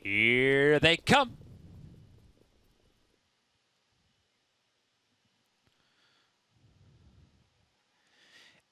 Here they come.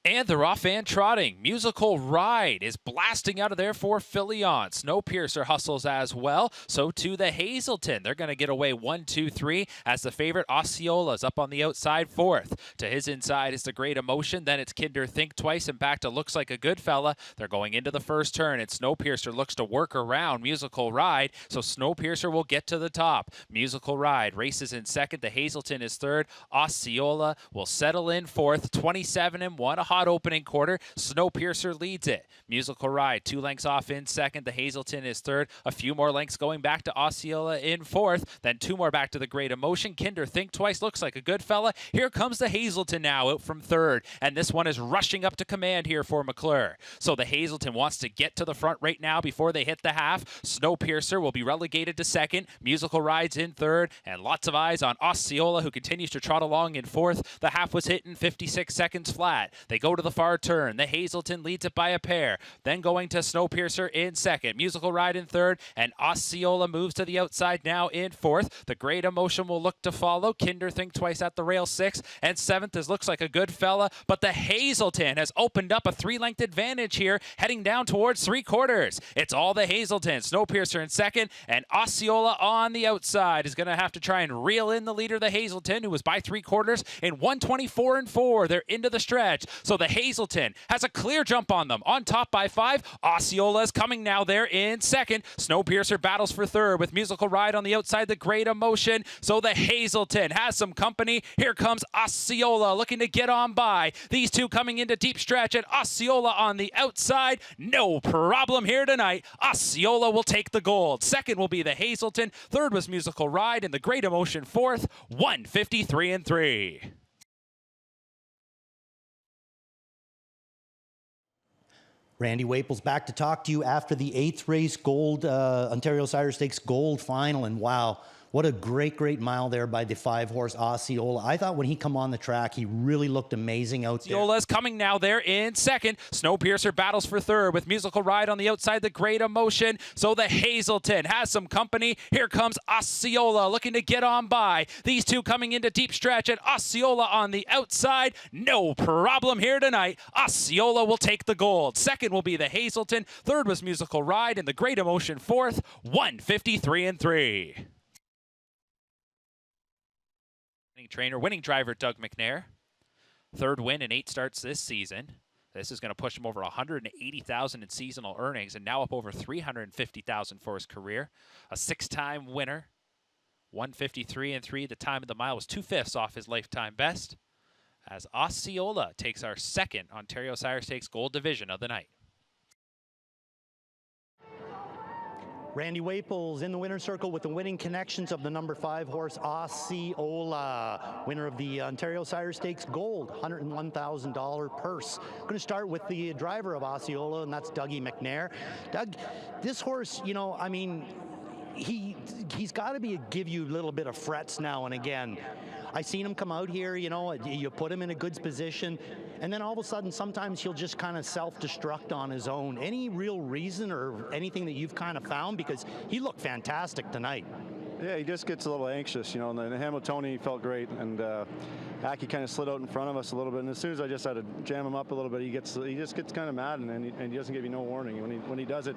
And they're off and trotting. Musical Ride is blasting out of there for Filion. Snowpiercer hustles as well. So too the Hazelton. They're going to get away 1, 2, 3 as the favorite Osceola's up on the outside fourth. To his inside is the Great Emotion. Then it's Kinder Think Twice and back to Looks Like a Good Fella. They're going into the first turn and Snowpiercer looks to work around Musical Ride. So Snowpiercer will get to the top. Musical Ride races in second. The Hazelton is third. Osceola will settle in fourth. 27-1. A hot opening quarter. Snowpiercer leads it. Musical Ride 2 lengths off in second. The Hazelton is third. A few more lengths going back to Osceola in fourth. Then 2 more back to the Great Emotion. Kinder Think Twice looks like a good fella. Here comes the Hazelton now out from third. And this one is rushing up to command here for McClure. So the Hazelton wants to get to the front right now before they hit the half. Snowpiercer will be relegated to second. Musical Ride's in third. And lots of eyes on Osceola, who continues to trot along in fourth. The half was hit in 56 seconds flat. They go to the far turn. The Hazelton leads it by a pair. Then going to Snowpiercer in second. Musical Ride in third. And Osceola moves to the outside now in fourth. The Great Emotion will look to follow. Kinder Think Twice at the rail sixth. And seventh is Looks Like a Good Fella. But the Hazelton has opened up a 3-length advantage here, heading down towards 3/4. It's all the Hazelton. Snowpiercer in second. And Osceola on the outside is going to have to try and reel in the leader, the Hazelton, who was by 3/4 in 1:24-4. They're into the stretch. So the Hazelton has a clear jump on them. On top by 5. Osceola is coming now there in second. Snowpiercer battles for third with Musical Ride on the outside, the Great Emotion. So the Hazelton has some company. Here comes Osceola looking to get on by. These two coming into deep stretch and Osceola on the outside. No problem here tonight. Osceola will take the gold. Second will be the Hazelton. Third was Musical Ride and the Great Emotion fourth. 153-3. Randy Waples back to talk to you after the 8th race gold, Ontario Sire Stakes gold final. And wow, what a great mile there by the 5-horse Osceola. I thought when he come on the track, he really looked amazing out there. Osceola's coming now there in second. Snowpiercer battles for third with Musical Ride on the outside, the Great Emotion. So the Hazelton has some company. Here comes Osceola looking to get on by. These two coming into deep stretch and Osceola on the outside. No problem here tonight. Osceola will take the gold. Second will be the Hazelton. Third was Musical Ride and the Great Emotion fourth. 153-3. Trainer, winning driver Doug McNair. Third win in 8 starts this season. This is going to push him over $180,000 in seasonal earnings and now up over $350,000 for his career. A 6-time winner. 153-3. The time of the mile was 2/5 off his lifetime best. As Osceola takes our second Ontario Sire Stakes Gold Division of the night. Randy Waples in the winner's circle with the winning connections of the number 5-horse Osceola, winner of the Ontario Sire Stakes Gold, $101,000 purse. I'm going to start with the driver of Osceola, and that's Dougie McNair. Doug, this horse, you know, I mean, he's got to give you a little bit of frets now and again. I seen him come out here, you know, you put him in a good position, and then all of a sudden, sometimes he'll just kind of self-destruct on his own. Any real reason or anything that you've kind of found? Because he looked fantastic tonight. Yeah, he just gets a little anxious, you know, and the Hamiltonian he felt great, and Aki kind of slid out in front of us a little bit, and as soon as I just had to jam him up a little bit, he just gets kind of mad, and he doesn't give you no warning. When he does it,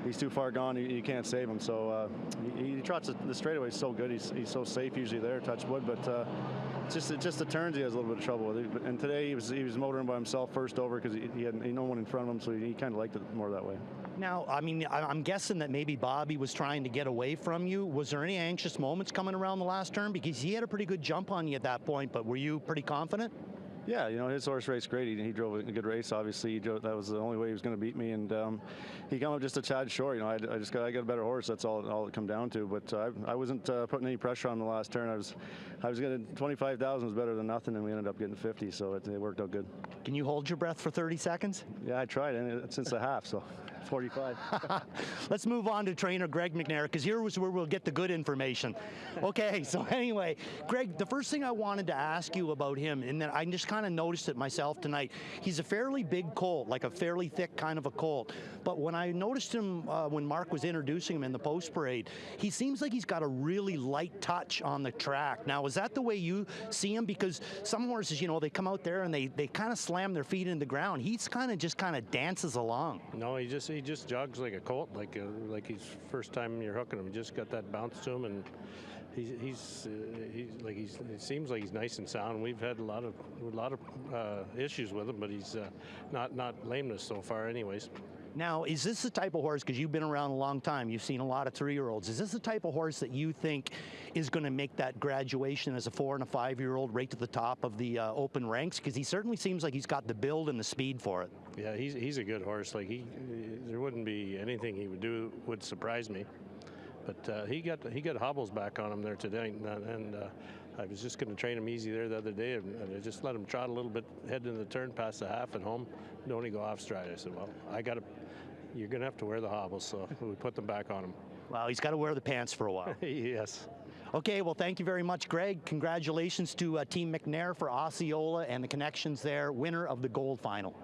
he's too far gone, you can't save him, so he trots the straightaway so good, he's so safe usually there, touch wood, but it's just the turns he has a little bit of trouble with. And today he was motoring by himself first over because he had no one in front of him, so he kind of liked it more that way. Now, I mean, I'm guessing that maybe Bobby was trying to get away from you. Was there any anxious moments coming around the last turn? Because he had a pretty good jump on you at that point, but were you pretty confident? Yeah, you know, his horse raced great. He drove a good race, obviously. That was the only way he was going to beat me, and he came up just a tad short. You know, I got a better horse. That's all it come down to. But I wasn't putting any pressure on the last turn. I was getting 25,000 was better than nothing, and we ended up getting 50, so it worked out good. Can you hold your breath for 30 seconds? Yeah, I tried, and since the half, so. 45. Let's move on to trainer Greg McNair, because here was where we'll get the good information. Okay, so anyway, Greg, the first thing I wanted to ask you about him, and then I just kind of noticed it myself tonight, he's a fairly big colt, like a fairly thick kind of a colt. But when I noticed him, when Mark was introducing him in the post parade, he seems like he's got a really light touch on the track. Now, is that the way you see him? Because some horses, you know, they come out there and they kind of slam their feet in the ground. He's kind of dances along. No, he just jogs like a colt, like he's first time you're hooking him. He just got that bounce to him, and he seems like he's nice and sound. We've had a lot of issues with him, but he's not lameness so far, anyways. Now, is this the type of horse, because you've been around a long time, you've seen a lot of 3-year-olds, is this the type of horse that you think is going to make that graduation as a 4- and 5-year-old right to the top of the open ranks? Because he certainly seems like he's got the build and the speed for it. Yeah, he's a good horse. Like there wouldn't be anything he would do would surprise me. But he got hobbles back on him there today, and I was just going to train him easy there the other day, and I just let him trot a little bit, head into the turn, past the half and home. Don't he go off stride? I said, well, you're going to have to wear the hobbles, so we put them back on him. Well, he's got to wear the pants for a while. Yes. Okay, well, thank you very much, Greg. Congratulations to Team McNair for Osceola and the connections there, winner of the gold final.